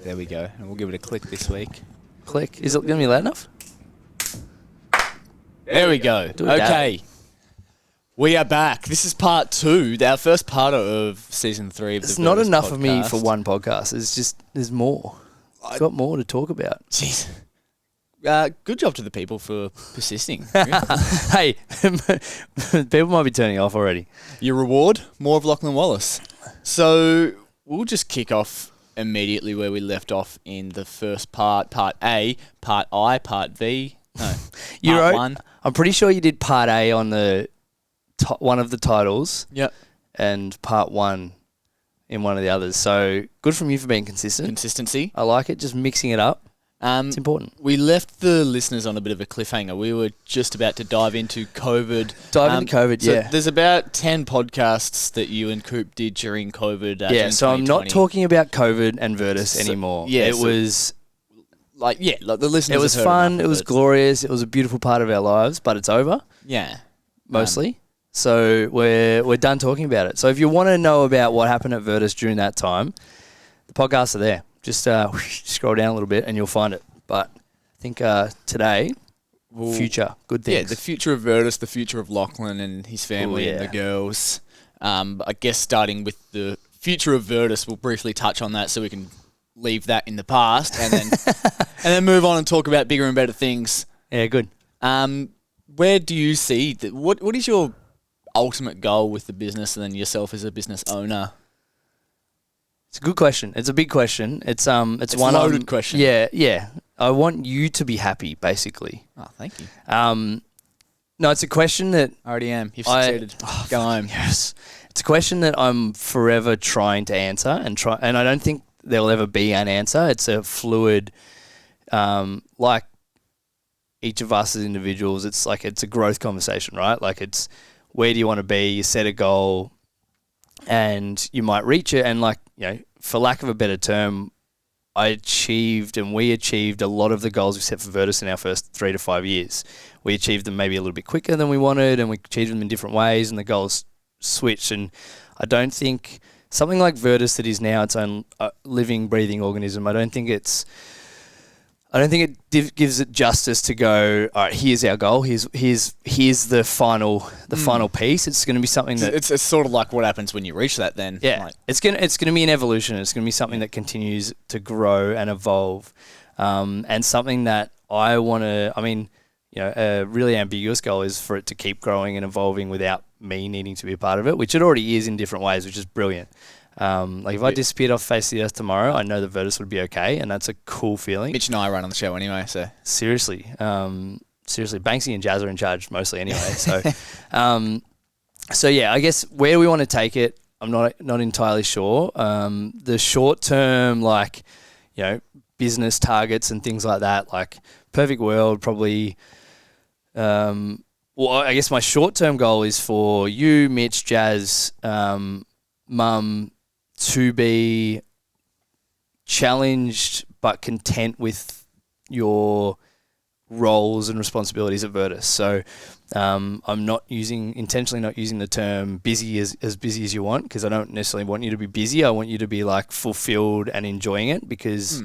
There we go. And we'll give it a click this week. Click. Is it going to be loud enough? There we go. Okay. We are back. This is part 2, our first part of season 3 of the It's not Virtus enough podcast. of me for one podcast. There's more. I've got more to talk about. Jeez. Good job to the people for persisting. Hey, people might be turning off already. Your reward, more of Lachlan Wallace. So we'll just kick off immediately where we left off in the first part. Part A, Part I, Part V. No, Part 1. I'm pretty sure you did Part A on the one of the titles. Yep. And Part 1 in one of the others. So good from you for being consistent. Consistency. I like it. Just mixing it up. It's important. We left the listeners on a bit of a cliffhanger. We were just about to dive into COVID. So there's about 10 podcasts that you and Coop did during COVID. Yeah, so I'm not talking about COVID and Virtus anymore. Yeah, it was like the listeners. It was fun. It was glorious. It was a beautiful part of our lives, but it's over. Yeah, mostly. So we're done talking about it. So if you want to know about what happened at Virtus during that time, the podcasts are there. Just scroll down a little bit and you'll find it. But I think today, future, good things. Yeah, the future of Virtus, the future of Lachlan and his family and the girls. I guess starting with the future of Virtus, we'll briefly touch on that so we can leave that in the past and then and then move on and talk about bigger and better things. Yeah, good. Where do you see what is your ultimate goal with the business and then yourself as a business owner? It's a good question. It's a big question. It's one loaded question. Yeah. I want you to be happy, basically. Oh, thank you. No, it's a question that I already am. You've succeeded. Go home. Yes. It's a question that I'm forever trying to answer and I don't think there'll ever be an answer. It's a fluid, like each of us as individuals. It's a growth conversation, right? Like it's where do you want to be? You set a goal, and you might reach it, and for lack of a better term, we achieved a lot of the goals we set for Virtus in our first 3 to 5 years. We achieved them maybe a little bit quicker than we wanted, and we achieved them in different ways, and the goals switched. And I don't think something like Virtus that is now its own living, breathing organism, I don't think it gives it justice to go, all right, here's our goal. Here's the final piece. It's going to be something that it's sort of like what happens when you reach that. Then it's going to be an evolution. It's going to be something that continues to grow and evolve, and something that I want to. I mean, a really ambiguous goal is for it to keep growing and evolving without me needing to be a part of it, which it already is in different ways, which is brilliant. If I disappeared off face of the earth tomorrow, I know the Virtus would be okay, and that's a cool feeling. Mitch and I run on the show anyway, so seriously, Banksy and Jazz are in charge mostly anyway. So, so yeah, I guess where we want to take it, I'm not entirely sure. The short term, business targets and things like that, like perfect world, probably. I guess my short term goal is for you, Mitch, Jazz, Mum, to be challenged but content with your roles and responsibilities at Virtus. So I'm intentionally not using the term busy as busy as you want, because I don't necessarily want you to be busy. I want you to be fulfilled and enjoying it, because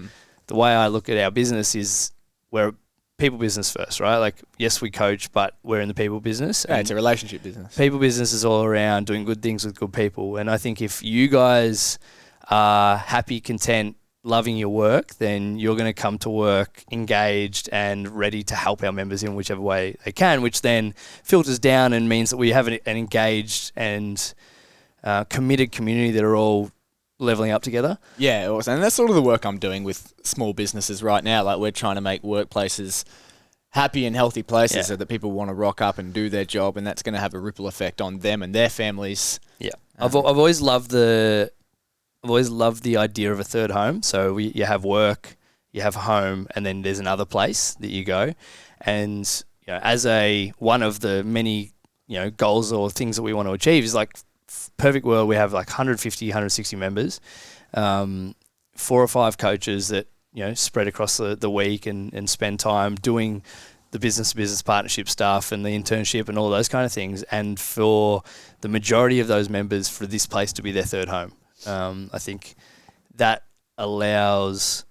the way I look at our business is we're a people business first, right? Yes, we coach, but we're in the people business. Yeah, it's a relationship business. People business is all around doing good things with good people. And I think if you guys are happy, content, loving your work, then you're going to come to work engaged and ready to help our members in whichever way they can, which then filters down and means that we have an engaged and committed community that are all leveling up together. Yeah, awesome. And that's sort of the work I'm doing with small businesses right now. We're trying to make workplaces happy and healthy places so that people want to rock up and do their job, and that's going to have a ripple effect on them and their families. Yeah. I've always loved the idea of a third home. So you have work, you have home, and then there's another place that you go. And as one of the many goals or things that we want to achieve is perfect world. We have 150, 160 members, 4 or 5 coaches that spread across the week and spend time doing the business-to-business partnership stuff and the internship and all those kind of things. And for the majority of those members, for this place to be their third home. I think that allows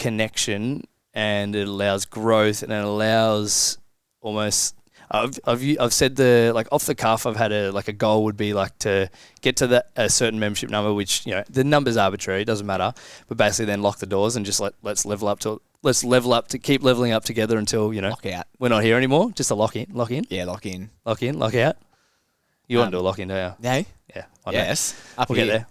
connection and it allows growth and it allows almost. I've said off the cuff. I've had a goal would be like to get to a certain membership number, which the number's arbitrary, it doesn't matter. But basically, then lock the doors and just let's level up to keep leveling up together until lock out. We're not here anymore. Just a lock in. Yeah, lock in, lock out. You want to do a lock in, do you? No. Yeah. Yes. We'll get there.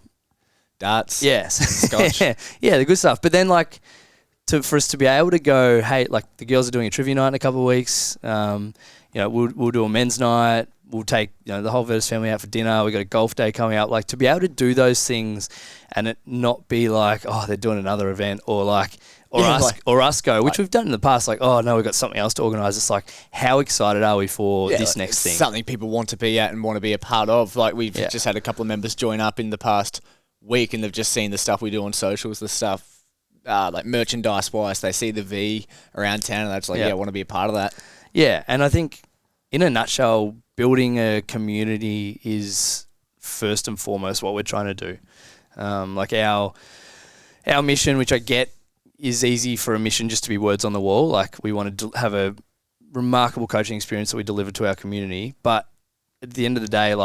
Darts. Yes. Scotch. Yeah, the good stuff. But then for us to be able to go, hey, the girls are doing a trivia night in a couple of weeks. We'll do a men's night. We'll take the whole Virtus family out for dinner. We got a golf day coming up. To be able to do those things and it not be like, oh, they're doing another event or us go, which we've done in the past. Oh no, we've got something else to organise. It's how excited are we for this next thing? Something people want to be at and want to be a part of. We've just had a couple of members join up in the past week and they've just seen the stuff we do on socials, the stuff merchandise wise. They see the V around town and they're just I want to be a part of that. Yeah, and I think in a nutshell, building a community is first and foremost what we're trying to do. Our mission, which I get is easy for a mission just to be words on the wall. We want to have a remarkable coaching experience that we deliver to our community. But at the end of the day,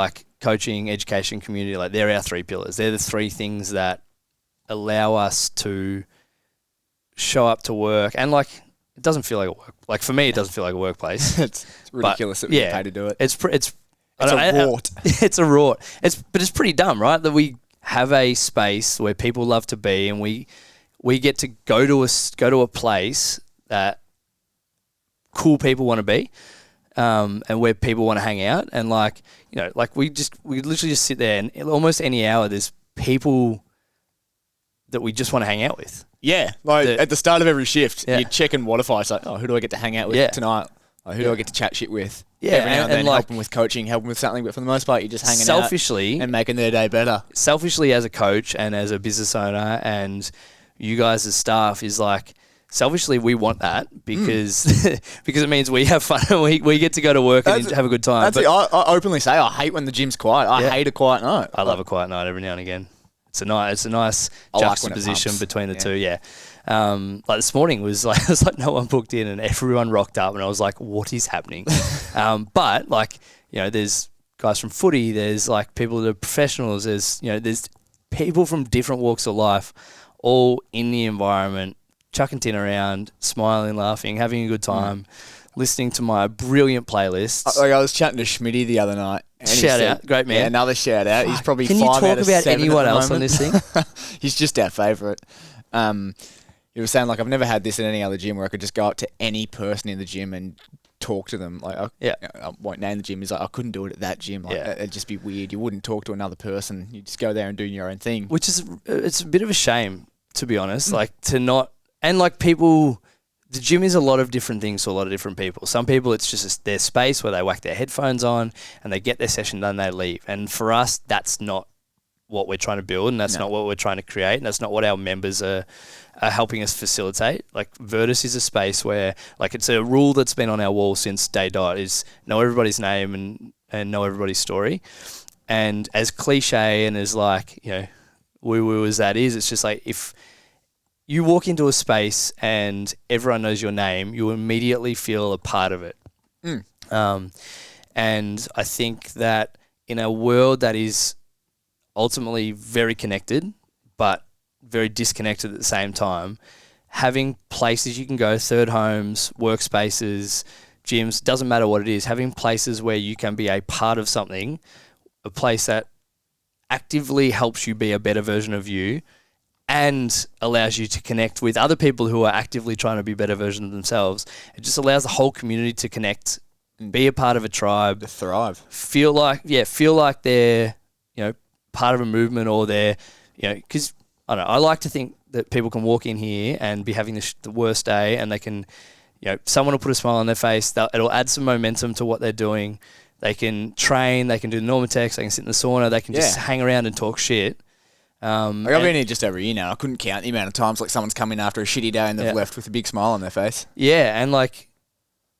coaching, education, community, they're our three pillars. They're the three things that allow us to show up to work and it doesn't feel like a work. For me, it doesn't feel like a workplace. It's ridiculous that we get paid to do it. It's a rort. It's a rort. But it's pretty dumb, right? That we have a space where people love to be, and we get to go to a place that cool people want to be, and where people want to hang out, and we literally just sit there, and almost any hour there's people that we just want to hang out with. Yeah, at the start of every shift, you're checking Waterfire. It's who do I get to hang out with tonight? Who do I get to chat shit with? Yeah, every now and then help them with coaching, help them with something. But for the most part, you're just hanging out and making their day better. Selfishly, as a coach and as a business owner, and you guys as staff, is selfishly we want that because because it means we have fun and we get to go to work and have a good time. I openly say I hate when the gym's quiet. I hate a quiet night. I love a quiet night every now and again. It's a nice juxtaposition between the two. Yeah. This morning was it was no one booked in and everyone rocked up and I was like, what is happening? But there's guys from footy, there's people that are professionals, there's people from different walks of life all in the environment, chucking tin around, smiling, laughing, having a good time, listening to my brilliant playlists. I was chatting to Schmitty the other night. Shout out, great man. Yeah, another shout out. He's probably Can 5 you out talk of about 7 anyone at the else on moment. this thing? He's just our favourite. He was saying I've never had this in any other gym where I could just go up to any person in the gym and talk to them. I won't name the gym. He's I couldn't do it at that gym. It'd just be weird. You wouldn't talk to another person. You just go there and do your own thing. Which is it's a bit of a shame, to be honest. To not and people. The gym is a lot of different things to a lot of different people. Some people, it's just their space where they whack their headphones on and they get their session done, they leave. And for us, that's not what we're trying to build and that's not what we're trying to create and that's not what our members are helping us facilitate. Virtus is a space where, it's a rule that's been on our wall since day dot is know everybody's name and know everybody's story. And as cliche and as woo-woo as that is, it's just if you walk into a space and everyone knows your name, you immediately feel a part of it. And I think that in a world that is ultimately very connected, but very disconnected at the same time, having places you can go, third homes, workspaces, gyms, doesn't matter what it is, having places where you can be a part of something, a place that actively helps you be a better version of you, and allows you to connect with other people who are actively trying to be a better version of themselves. It just allows the whole community to connect, be a part of a tribe, to thrive. Feel like they're, part of a movement or they're, because I don't know, I like to think that people can walk in here and be having the worst day and they can, someone will put a smile on their face. It'll add some momentum to what they're doing. They can train, they can do the Normatex, they can sit in the sauna, they can just hang around and talk shit. I've been here just over a year now. I couldn't count the amount of times someone's come in after a shitty day and they've left with a big smile on their face. Yeah, and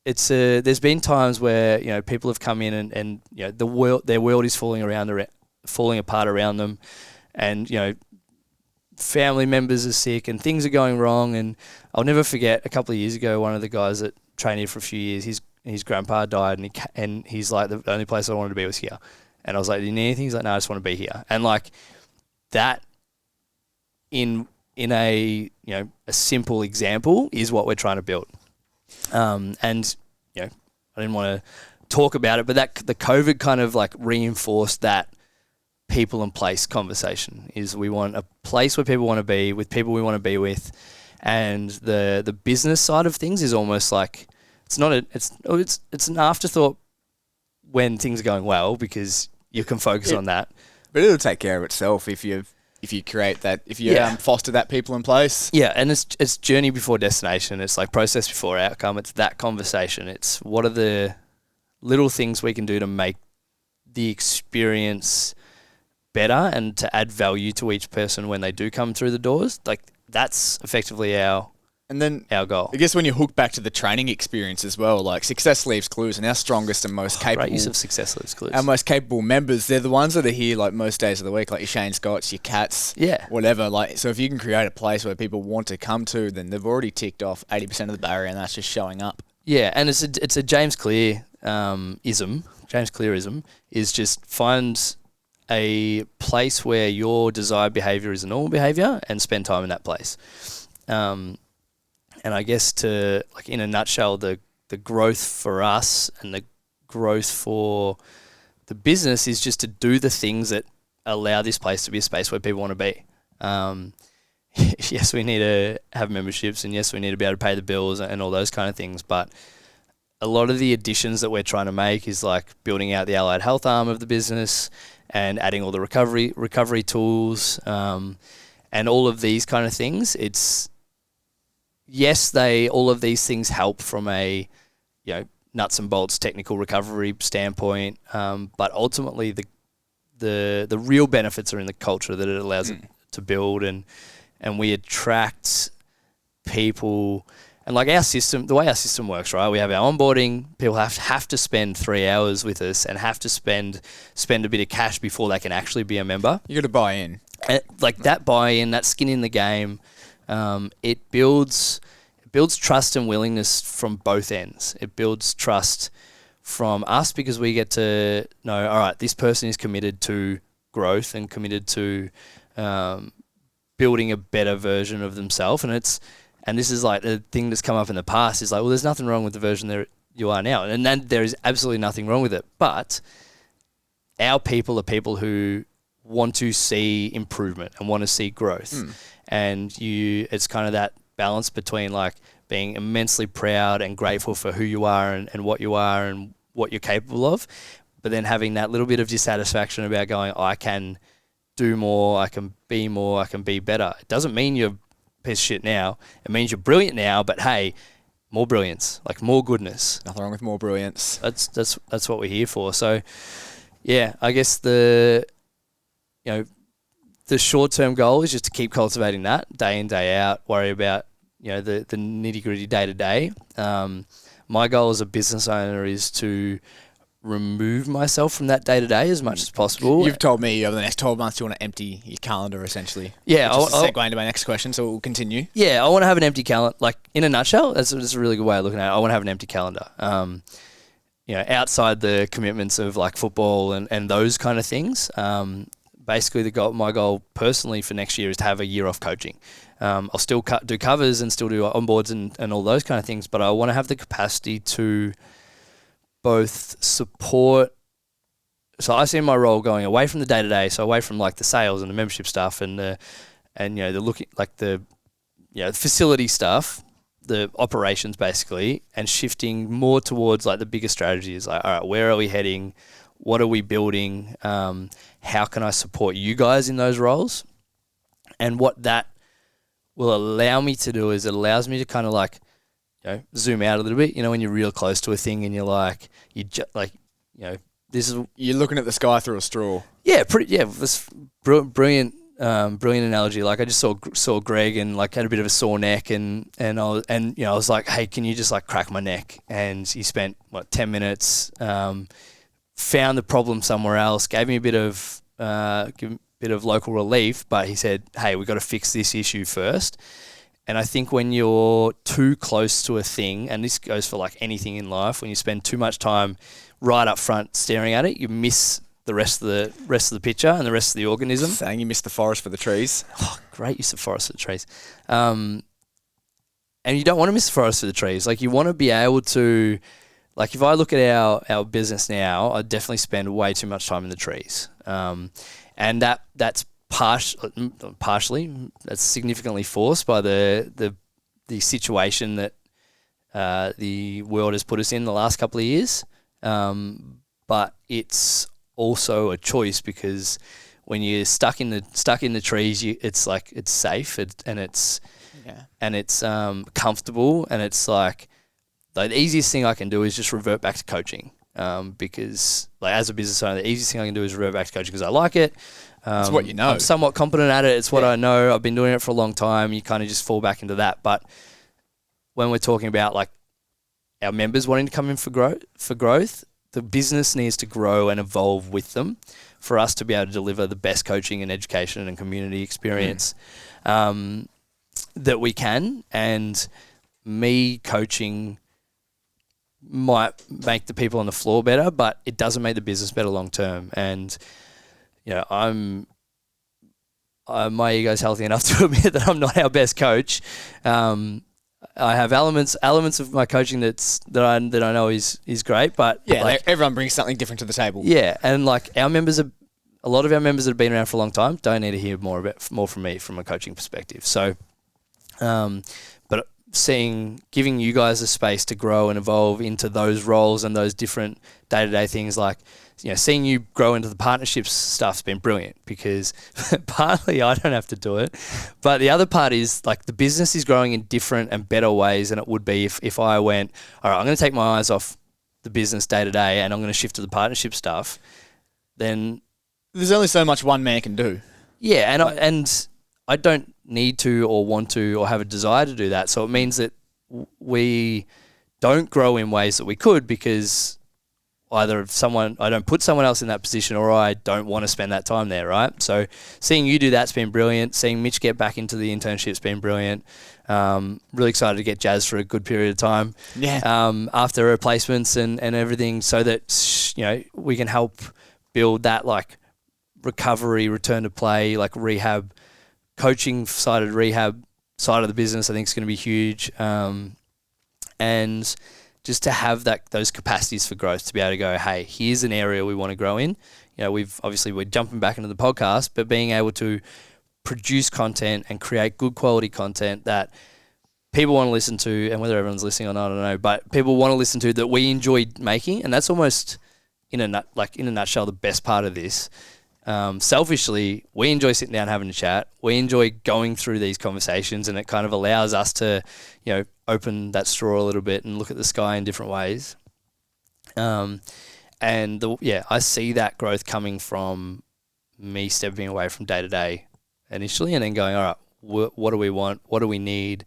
it's there's been times where people have come in and their world is falling apart around them, and family members are sick and things are going wrong. And I'll never forget a couple of years ago, one of the guys that trained here for a few years, his grandpa died, and he's like, the only place I wanted to be was here. And I was like, do you need anything? He's like, no, I just want to be here. And like that in a a simple example is what we're trying to build. And I didn't want to talk about it, but the COVID kind of like reinforced that people and place conversation. Is we want a place where people want to be with people we want to be with, and the business side of things is almost like it's an afterthought when things are going well, because you can focus on that. But it'll take care of itself if you create that, if you foster that people in place. Yeah, and it's journey before destination. It's like process before outcome. It's that conversation. It's what are the little things we can do to make the experience better and to add value to each person when they do come through the doors. Like that's effectively our goal. I guess when you hook back to the training experience as well, like success leaves clues, and our strongest and most capable... Great use of success leaves clues. Our most capable members, they're the ones that are here like most days of the week, like your Shane Scotts, your Cats, whatever. Like, so if you can create a place where people want to come to, then they've already ticked off 80% of the barrier, and that's just showing up. Yeah, and it's a James Clear ism. James Clearism is just find a place where your desired behaviour is a normal behaviour and spend time in that place. And I guess in a nutshell, the growth for us and the growth for the business is just to do the things that allow this place to be a space where people want to be. Yes, we need to have memberships, and yes, we need to be able to pay the bills and all those kind of things. But a lot of the additions that we're trying to make is like building out the allied health arm of the business and adding all the recovery tools and all of these kind of things. All of these things help from a, nuts and bolts technical recovery standpoint, but ultimately the real benefits are in the culture that it allows it to build, and we attract people. And like our system, the way our system works, right? We have our onboarding. People have to spend 3 hours with us and have to spend a bit of cash before they can actually be a member. You got to buy in. And like that buy-in, that skin in the game. It builds trust and willingness from both ends. It builds trust from us because we get to know, all right, this person is committed to growth and committed to building a better version of themselves. And this is like the thing that's come up in the past is like, well, there's nothing wrong with the version that you are now. And then there is absolutely nothing wrong with it. But our people are people who want to see improvement and want to see growth. And it's kind of that balance between like being immensely proud and grateful for who you are and what you are and what you're capable of, but then having that little bit of dissatisfaction about going, I can do more, I can be better. It doesn't mean you're a piece of shit now. It means you're brilliant now, but hey, more brilliance, like more goodness. Nothing wrong with more brilliance. That's what we're here for. So yeah, I guess the short-term goal is just to keep cultivating that day in, day out, worry about, the nitty-gritty day-to-day. My goal as a business owner is to remove myself from that day-to-day as much as possible. You've told me over the next 12 months you want to empty your calendar, essentially. Yeah. Which is a segue into my next question, so we'll continue. Yeah, I want to have an empty calendar. Like, in a nutshell, that's a really good way of looking at it. I want to have an empty calendar. Outside the commitments of, like, football and those kind of things. Basically, my goal personally for next year is to have a year off coaching. I'll still do covers and still do onboards and all those kind of things, but I want to have the capacity to both support. So I see my role going away from the day to day, so away from like the sales and the membership stuff and the looking like the facility stuff, the operations basically, and shifting more towards like the bigger strategies. Like, all right, where are we heading? What are we building? How can I support you guys in those roles? And what that will allow me to do is it allows me to kind of like, zoom out a little bit. When you're real close to a thing and you're like, this is... You're looking at the sky through a straw. Yeah, this brilliant analogy. Like I just saw Greg and like had a bit of a sore neck and I was like, hey, can you just like crack my neck? And he spent 10 minutes, found the problem somewhere else, gave me a bit of bit of local relief, but he said, hey, we've got to fix this issue first. And I think when you're too close to a thing, and this goes for like anything in life, when you spend too much time right up front staring at it, you miss the rest of the picture and the rest of the organism. Saying you missed the forest for the trees. Oh, great use of forest for the trees. And you don't want to miss the forest for the trees. Like, you want to be able to, like, if I look at our business now, I definitely spend way too much time in the trees. And that's partially, that's significantly forced by the situation that the world has put us in the last couple of years. But it's also a choice, because when you're stuck in the trees, it's like, it's safe and it's comfortable, and it's like the easiest thing I can do is just revert back to coaching, because like, as a business owner, the easiest thing I can do is revert back to coaching because I like it. It's what you know. I'm somewhat competent at it. It's what I know. I've been doing it for a long time. You kind of just fall back into that. But when we're talking about like our members wanting to come in for growth, the business needs to grow and evolve with them for us to be able to deliver the best coaching and education and community experience that we can. And me coaching might make the people on the floor better, but it doesn't make the business better long term. And my ego's healthy enough to admit that I'm not our best coach. I have elements of my coaching that I know is great, but everyone brings something different to the table. Yeah, and like a lot of our members that have been around for a long time don't need to hear more from me from a coaching perspective. So, but giving you guys a space to grow and evolve into those roles and those different day-to-day things, like, seeing you grow into the partnerships stuff's been brilliant, because partly I don't have to do it, but the other part is like the business is growing in different and better ways than it would be if I went, all right, I'm going to take my eyes off the business day to day and I'm going to shift to the partnership stuff. Then there's only so much one man can do. Yeah, and I don't need to or want to or have a desire to do that. So it means that we don't grow in ways that we could, because either I don't put someone else in that position, or I don't want to spend that time there, right? So seeing you do that's been brilliant. Seeing Mitch get back into the internship's been brilliant. Really excited to get Jazz for a good period of time. Yeah. After her placements and everything, so that we can help build that like recovery, return to play, like rehab, coaching side of the business. I think is going to be huge. And just to have those capacities for growth, to be able to go, hey, here's an area we want to grow in. We're jumping back into the podcast, but being able to produce content and create good quality content that people want to listen to, and whether everyone's listening or not, I don't know, but people want to listen to, that we enjoy making. And that's almost in a nutshell the best part of this. Selfishly, we enjoy sitting down having a chat. We enjoy going through these conversations, and it kind of allows us to, open that straw a little bit and look at the sky in different ways. I see that growth coming from me stepping away from day to day initially, and then going, all right, what do we want? What do we need?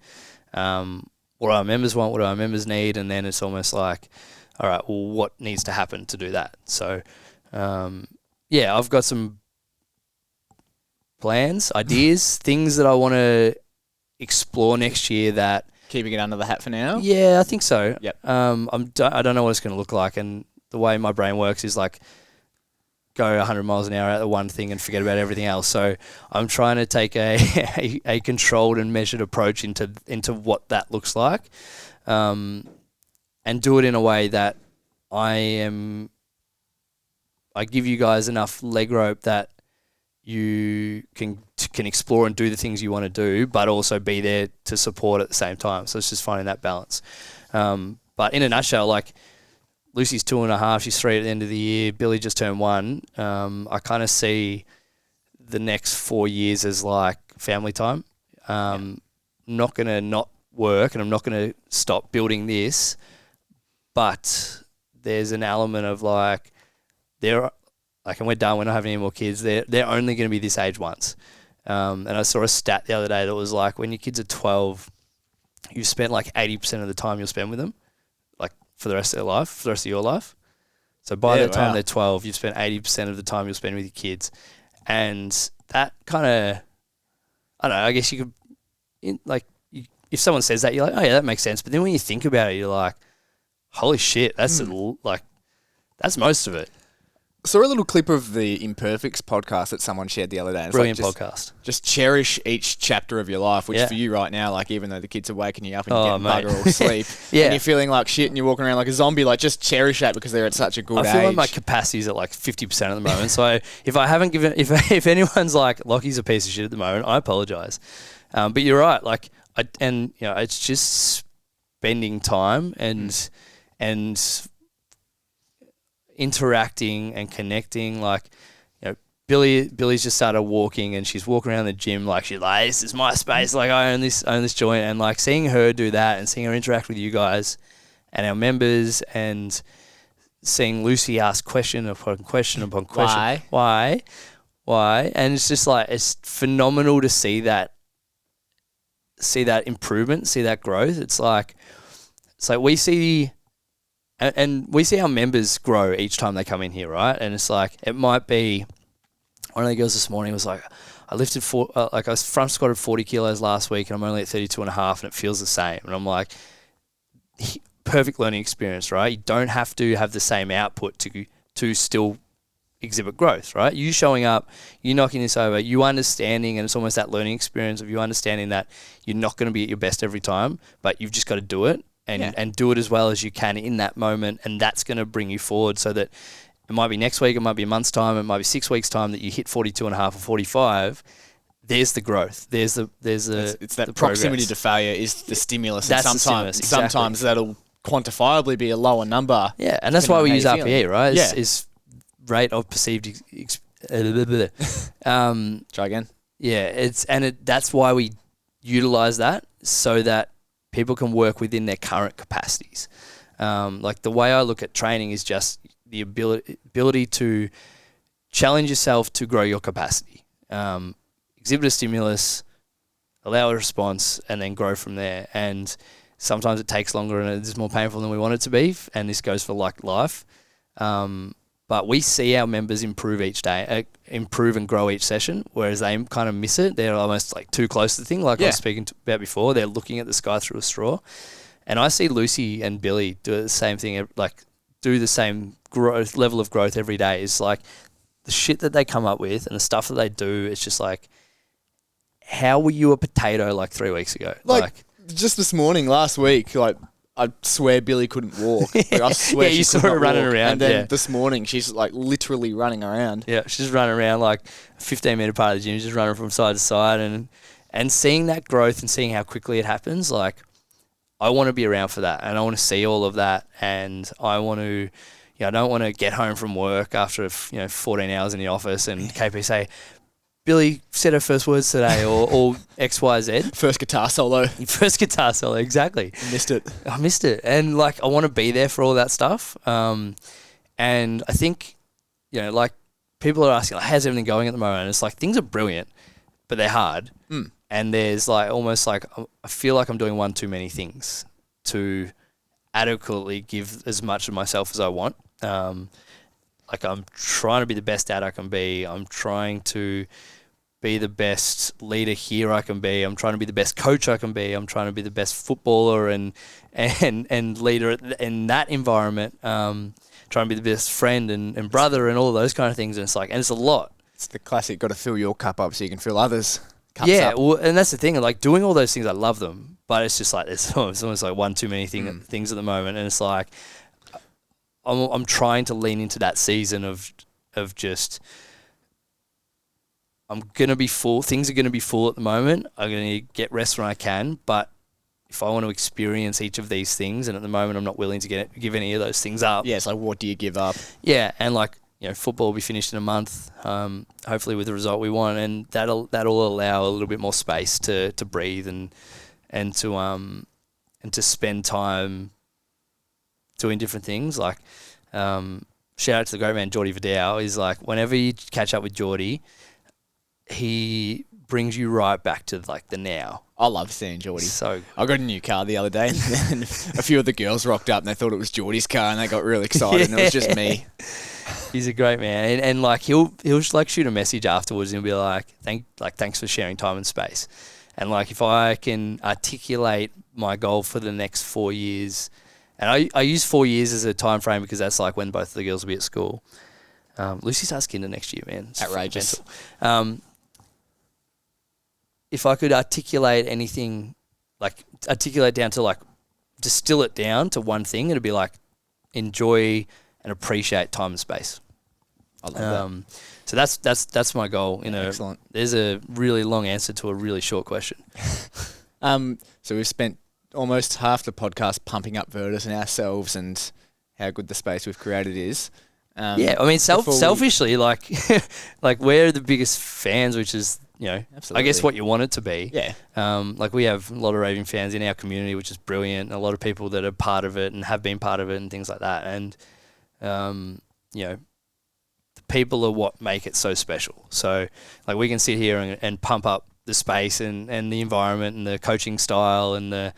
What do our members want? What do our members need? And then it's almost like, all right, well, what needs to happen to do that? So, I've got some plans, ideas, things that I want to explore next year that... Keeping it under the hat for now? Yeah, I think so. Yep. I don't know what it's going to look like, and the way my brain works is like go 100 miles an hour at the one thing and forget about everything else. So I'm trying to take a controlled and measured approach into what that looks like, and do it in a way that I give you guys enough leg rope that you can explore and do the things you want to do, but also be there to support at the same time. So it's just finding that balance. But in a nutshell, like Lucy's 2.5, she's 3 at the end of the year. Billy just turned 1. I kind of see the next 4 years as like family time. I'm not going to not work, and I'm not going to stop building this, but there's an element of like, and we're done, we're not having any more kids. They're only going to be this age once. And I saw a stat the other day that was like, when your kids are 12, you spend like 80% of the time you'll spend with them, like for the rest of your life. So by the time they're 12, you've spent 80% of the time you'll spend with your kids. And that kind of, I don't know, I guess you could, if someone says that, you're like, oh yeah, that makes sense. But then when you think about it, you're like, holy shit, that's that's most of it. Saw a little clip of the Imperfects podcast that someone shared the other day. It's Brilliant podcast. Just cherish each chapter of your life, which for you right now, like even though the kids are waking you up and you're getting bugger all sleep, and you're feeling like shit and you're walking around like a zombie, like just cherish that because they're at such a good age. I feel like my capacity is at like 50% at the moment. So if I haven't given, if anyone's like, Lockie's a piece of shit at the moment, I apologize. But you're right. Like, it's just spending time and interacting and connecting. Like, Billy's just started walking and she's walking around the gym like she's like, this is my space, like I own this joint. And like seeing her do that and seeing her interact with you guys and our members and seeing Lucy ask question upon question upon question. Why? And it's just like, it's phenomenal to see that improvement, see that growth. It's like we see our members grow each time they come in here, right? And it's like, it might be, one of the girls this morning was like, I lifted I was front squatted 40 kilos last week and I'm only at 32 and a half and it feels the same. And I'm like, perfect learning experience, right? You don't have to have the same output to still exhibit growth, right? You showing up, you knocking this over, you understanding, and it's almost that learning experience of you understanding that you're not going to be at your best every time, but you've just got to do it and do it as well as you can in that moment, and that's going to bring you forward so that it might be next week, it might be a month's time, it might be 6 weeks' time that you hit 42 and a half or 45. There's the growth. It's that proximity to failure is the stimulus. That's and sometimes, sometimes that'll quantifiably be a lower number. Yeah, and that's why we use RPE, right? Is rate of perceived try again. Yeah, that's why we utilize that so that people can work within their current capacities. Like the way I look at training is just the ability to challenge yourself to grow your capacity. Exhibit a stimulus, allow a response, and then grow from there. And sometimes it takes longer and it's more painful than we want it to be. And this goes for like life. But we see our members improve each day, improve and grow each session, whereas they kind of miss it. They're almost like too close to the thing, like I was speaking about before. They're looking at the sky through a straw. And I see Lucy and Billy do the same thing, like do the same growth level of growth every day. It's like the shit that they come up with and the stuff that they do, it's just like, how were you a potato like 3 weeks ago? Like just this morning, last week, like, I swear Billy couldn't walk. Like, I swear you saw her running around. And then this morning, she's like literally running around. Yeah, she's running around like a 15-meter part of the gym, just running from side to side. And seeing that growth and seeing how quickly it happens, like, I want to be around for that. And I want to see all of that. And I want to, I don't want to get home from work after, 14 hours in the office and KP say, Billy said her first words today, or X, Y, Z. First guitar solo, exactly. I missed it. And like, I want to be there for all that stuff. And I think, like, people are asking, like, how's everything going at the moment? And it's like, things are brilliant, but they're hard. And there's like, almost like, I feel like I'm doing one too many things to adequately give as much of myself as I want. Like, I'm trying to be the best dad I can be. I'm trying to be the best leader here I can be. I'm trying to be the best coach I can be. I'm trying to be the best footballer and leader in that environment. Trying to be the best friend and brother and all those kind of things. And it's like, and it's a lot. It's the classic, got to fill your cup up so you can fill others' cups up. Well, and that's the thing. Like, doing all those things, I love them. But it's just like, it's almost like one too many things at the moment. And it's like, I'm trying to lean into that season of just, I'm going to be full. Things are going to be full at the moment. I'm going to get rest when I can. But if I want to experience each of these things, and at the moment I'm not willing to give any of those things up. Yeah, it's like, what do you give up? Yeah, and like, football will be finished in a month, hopefully with the result we want. And that'll allow a little bit more space to breathe and to spend time doing different things. Like, shout out to the great man Geordie Vidal. He's like, whenever you catch up with Geordie, he brings you right back to like the now. I love seeing Geordie. So I got a new car the other day, and a few of the girls rocked up, and they thought it was Geordie's car, and they got really excited, and it was just me. He's a great man, and like he'll like shoot a message afterwards, and he'll be like, thanks for sharing time and space. And like if I can articulate my goal for the next 4 years, and I use 4 years as a time frame because that's like when both of the girls will be at school. Lucy starts kinder next year, man. It's outrageous. If I could articulate anything, like articulate down to like distill it down to one thing, it'd be like enjoy and appreciate time and space. I love that. So that's my goal. Excellent. There's a really long answer to a really short question. So we've spent almost half the podcast pumping up Virtus and ourselves and how good the space we've created is. Yeah, I mean, selfishly, like we're the biggest fans, which is, Absolutely. I guess what you want it to be. Yeah. Like we have a lot of raving fans in our community, which is brilliant, and a lot of people that are part of it and have been part of it and things like that. And, the people are what make it so special. So, like, we can sit here and pump up the space and the environment and the coaching style and the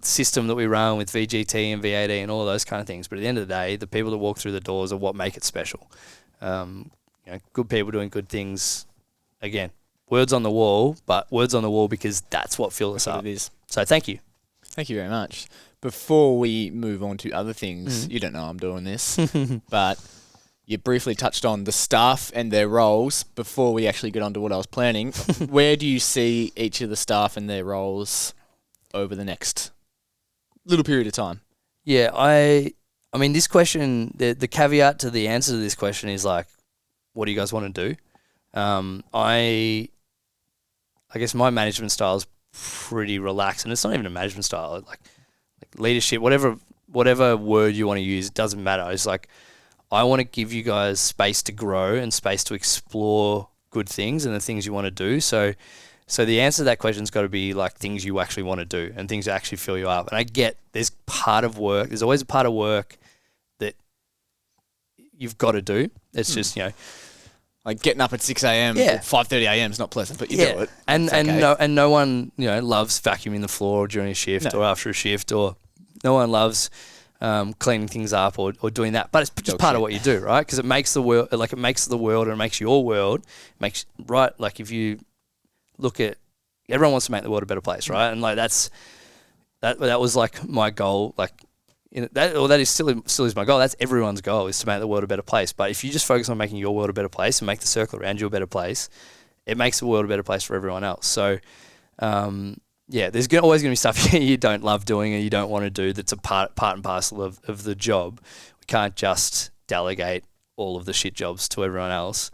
system that we run with VGT and VAD and all those kind of things. But at the end of the day, the people that walk through the doors are what make it special. Good people doing good things. Again, words on the wall, but words on the wall because that's what fills us up. It is. So thank you. Thank you very much. Before we move on to other things, you don't know I'm doing this, but you briefly touched on the staff and their roles before we actually get on to what I was planning. Where do you see each of the staff and their roles over the next little period of time? Yeah, I mean, this question, the caveat to the answer to this question is like, what do you guys want to do? I guess my management style is pretty relaxed, and it's not even a management style. Like leadership, whatever word you want to use, it doesn't matter. It's like I want to give you guys space to grow and space to explore good things and the things you want to do. So the answer to that question's got to be like things you actually want to do and things that actually fill you up. And I get there's always a part of work that you've got to do. It's just, like getting up at 6 a.m. or 5:30 a.m. is not pleasant, but you do it. And no one loves vacuuming the floor during a shift or after a shift, or no one loves cleaning things up or doing that. But it's just part of what you do, right? Because it makes the world and it makes your world like if you look at, everyone wants to make the world a better place, right? And like that was like my goal, like. That is still is my goal. That's everyone's goal, is to make the world a better place. But if you just focus on making your world a better place and make the circle around you a better place, it makes the world a better place for everyone else. So, there's always going to be stuff you don't love doing and you don't want to do that's a part and parcel of the job. We can't just delegate all of the shit jobs to everyone else.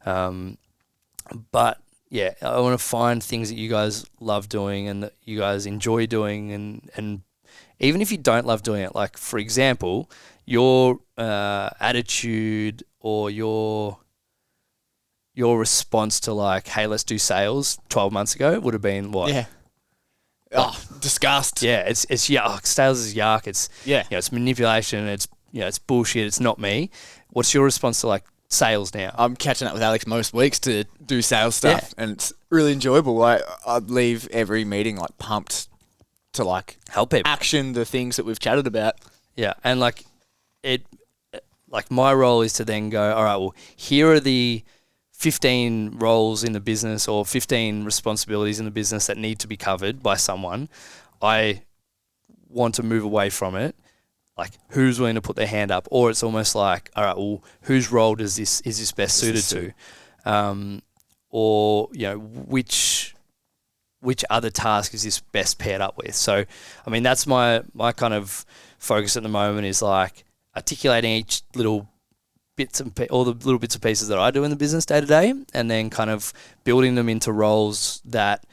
But yeah, I want to find things that you guys love doing and that you guys enjoy doing, and even if you don't love doing it, like for example, your attitude or your response to like, hey, let's do sales 12 months ago would have been what? Yeah. Disgust. Yeah, it's yuck. Sales is yuck. It's it's manipulation. It's bullshit. It's not me. What's your response to like sales now? I'm catching up with Alex most weeks to do sales stuff, and it's really enjoyable. I'd leave every meeting like pumped to like help people action the things that we've chatted about. Yeah, and like my role is to then go, all right, well, here are the 15 roles in the business or 15 responsibilities in the business that need to be covered by someone. I want to move away from it. Like, who's willing to put their hand up? Or it's almost like, all right, well, whose role is this best suited to? Or which other task is this best paired up with? So, I mean, that's my kind of focus at the moment, is like articulating each little all the little bits and pieces that I do in the business day to day, and then kind of building them into roles that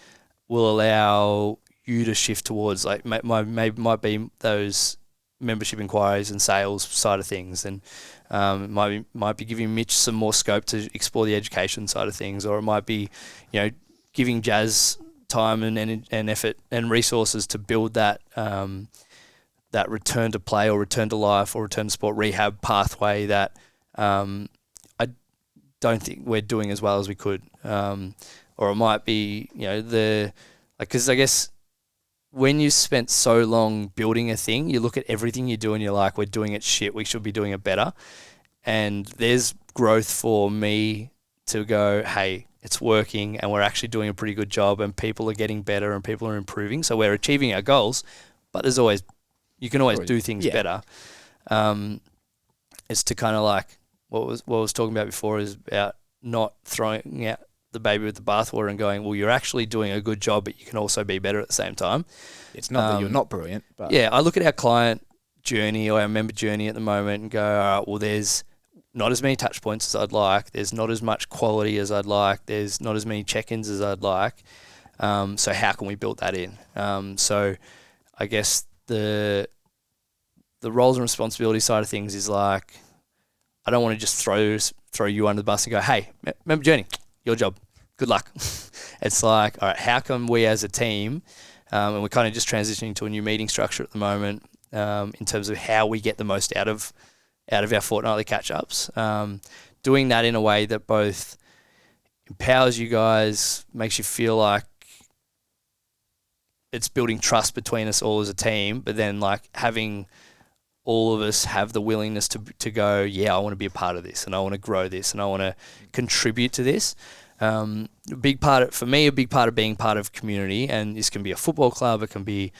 will allow you to shift towards, like, might be those membership inquiries and sales side of things, and might be giving Mitch some more scope to explore the education side of things, or it might be, giving Jazz time and effort and resources to build that that return to play or return to life or return to sport rehab pathway that I don't think we're doing as well as we could. or it might be, because I guess when you spent so long building a thing, you look at everything you do and you're like, we're doing it shit, we should be doing it better. And there's growth for me to go, hey, it's working and we're actually doing a pretty good job and people are getting better and people are improving. So we're achieving our goals, but you can always do things better. It's to kind of like what I was talking about before is about not throwing out the baby with the bathwater and going, well, you're actually doing a good job, but you can also be better at the same time. It's not that you're not brilliant, but I look at our client journey or our member journey at the moment and go, all right, well, there's not as many touch points as I'd like. There's not as much quality as I'd like. There's not as many check-ins as I'd like. So how can we build that in? So I guess the roles and responsibility side of things is like, I don't want to just throw you under the bus and go, hey, member journey, your job, good luck. It's like, all right, how can we as a team, and we're kind of just transitioning to a new meeting structure at the moment in terms of how we get the most out of our fortnightly catch-ups, doing that in a way that both empowers you guys, makes you feel like it's building trust between us all as a team, but then like having all of us have the willingness to go, yeah, I want to be a part of this and I want to grow this and I want to contribute to this. A big part of being part of community, and this can be a football club, it can be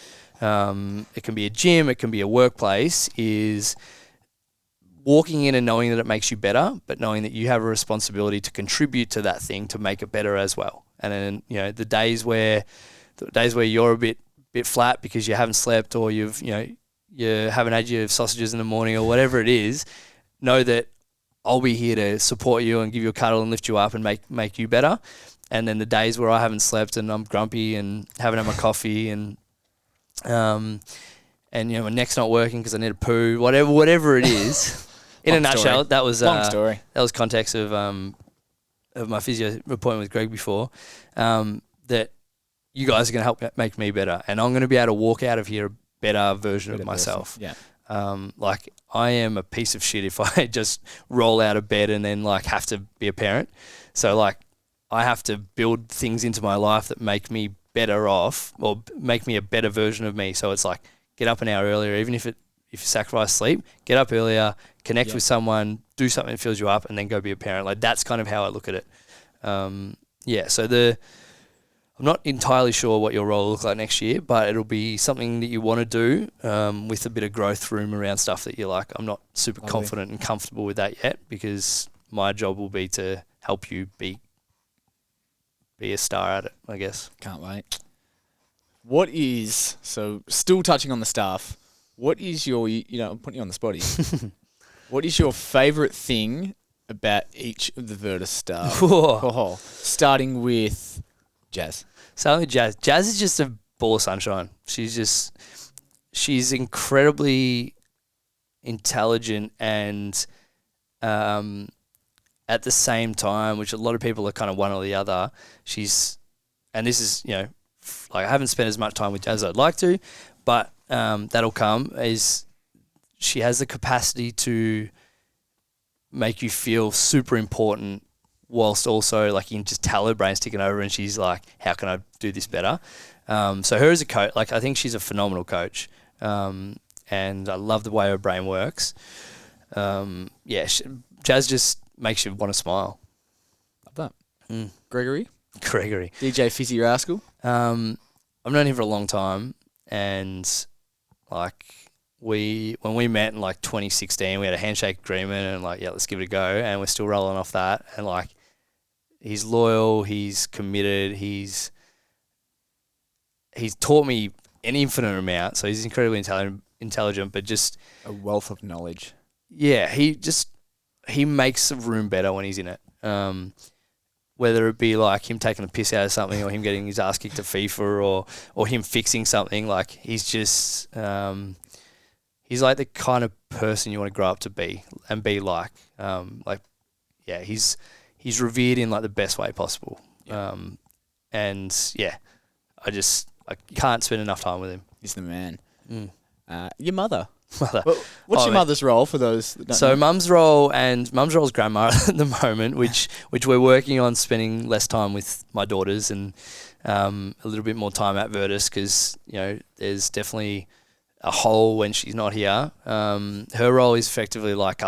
a gym, it can be a workplace, is walking in and knowing that it makes you better, but knowing that you have a responsibility to contribute to that thing to make it better as well. And then, the days where you're a bit flat because you haven't slept or you haven't had your sausages in the morning or whatever it is, know that I'll be here to support you and give you a cuddle and lift you up and make you better. And then the days where I haven't slept and I'm grumpy and haven't had my coffee and my neck's not working because I need a poo, whatever it is. In a nutshell, that was long story. That was context of my physio appointment with Greg before. That you guys are going to help make me better, and I'm going to be able to walk out of here a better version of myself. Yeah. Like I am a piece of shit if I just roll out of bed and then like have to be a parent. So like I have to build things into my life that make me better off or make me a better version of me. So it's like get up an hour earlier, even if you sacrifice sleep, get up earlier, connect with someone, do something that fills you up, and then go be a parent. Like that's kind of how I look at it. So I'm not entirely sure what your role will look like next year, but it'll be something that you want to do with a bit of growth room around stuff that you're like, I'm not super confident and comfortable with that yet, because my job will be to help you be a star at it, I guess. Can't wait. So still touching on the staff, what is your, I'm putting you on the spotty. What is your favourite thing about each of the Virtus staff? Starting with Jazz. Jazz is just a ball of sunshine. She's incredibly intelligent and at the same time, which a lot of people are kind of one or the other, and this is, like I haven't spent as much time with Jazz as I'd like to, but that'll come, is she has the capacity to make you feel super important whilst also like you can just tell her brain's ticking over and she's like, how can I do this better? So her as a coach, like I think she's a phenomenal coach, and I love the way her brain works. Jazz just makes you want to smile. Love that. Gregory, DJ Fizzy Rascal. I've known him for a long time, and like when we met in like 2016, we had a handshake agreement and like, yeah, let's give it a go, and we're still rolling off that. And like, he's loyal, he's committed, he's taught me an infinite amount. So he's incredibly intelligent, but just a wealth of knowledge. Yeah, he makes the room better when he's in it. Whether it be like him taking a piss out of something or him getting his ass kicked to FIFA or him fixing something, like he's just he's like the kind of person you want to grow up to be and be like. He's revered in like the best way possible. Yeah. I can't spend enough time with him. He's the man. Your mother. Mother. Well, what's your mother's role for those that don't So know? mum's role's grandma at the moment, which we're working on spending less time with my daughters and a little bit more time at Virtus because, there's definitely a hole when she's not here. Her role is effectively like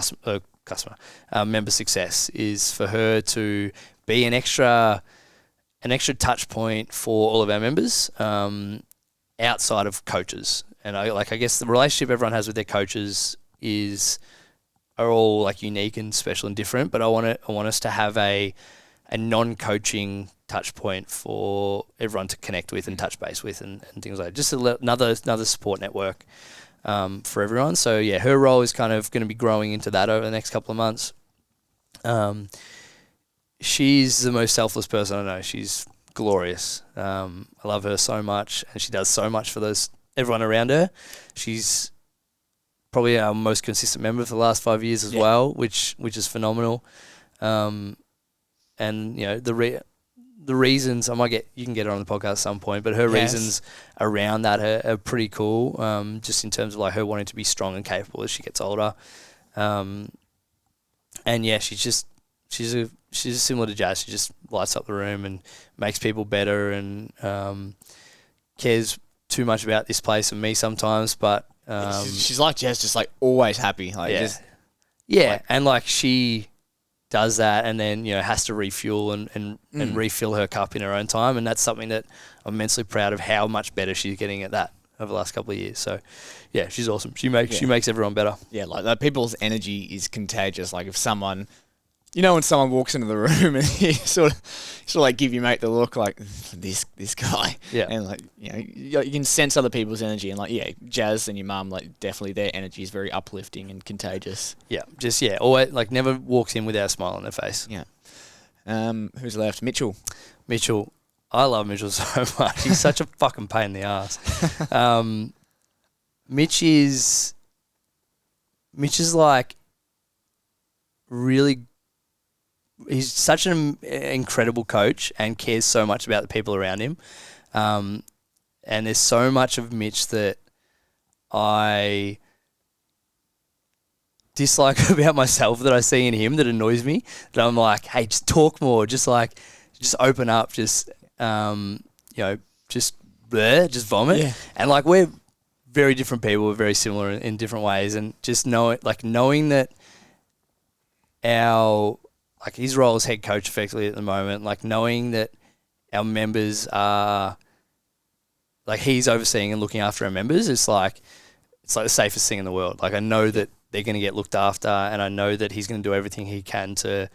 member success, is for her to be an extra touch point for all of our members outside of coaches. And I guess the relationship everyone has with their coaches are all like unique and special and different. But I want us to have a non-coaching touch point for everyone to connect with and touch base with and things like that. Just another support network for everyone. So yeah, her role is kind of going to be growing into that over the next couple of months. She's the most selfless person I know. She's glorious. I love her so much, and she does so much for everyone around her. She's probably our most consistent member for the last 5 years as well, which is phenomenal. And the reasons you can get her on the podcast at some point, but her reasons around that are pretty cool. Just in terms of like her wanting to be strong and capable as she gets older. And yeah, she's similar to Jazz. She just lights up the room and makes people better and cares too much about this place and me sometimes, but she's like Jazz, just like always happy. And like she does that and then has to refuel and refill her cup in her own time, and that's something that I'm immensely proud of how much better she's getting at that over the last couple of years. So yeah, she's awesome. She makes everyone better. Yeah, like people's energy is contagious. Like if someone, when someone walks into the room and you sort of like give your mate the look like this guy, and like you can sense other people's energy, and like Jazz and your mum, like definitely their energy is very uplifting and contagious. Yeah, just always like never walks in without a smile on their face. Yeah. Who's left? Mitchell. I love Mitchell so much. He's such a fucking pain in the ass. Mitch is like really. He's such an incredible coach and cares so much about the people around him. And there's so much of Mitch that I dislike about myself that I see in him that annoys me. That I'm like, hey, just talk more. Just open up. Just vomit. Yeah. And like we're very different people. We're very similar in different ways. And just knowing that his role as head coach effectively at the moment, like knowing that our members are, like he's overseeing and looking after our members, it's like the safest thing in the world. Like I know that they're going to get looked after, and I know that he's going to do everything he can to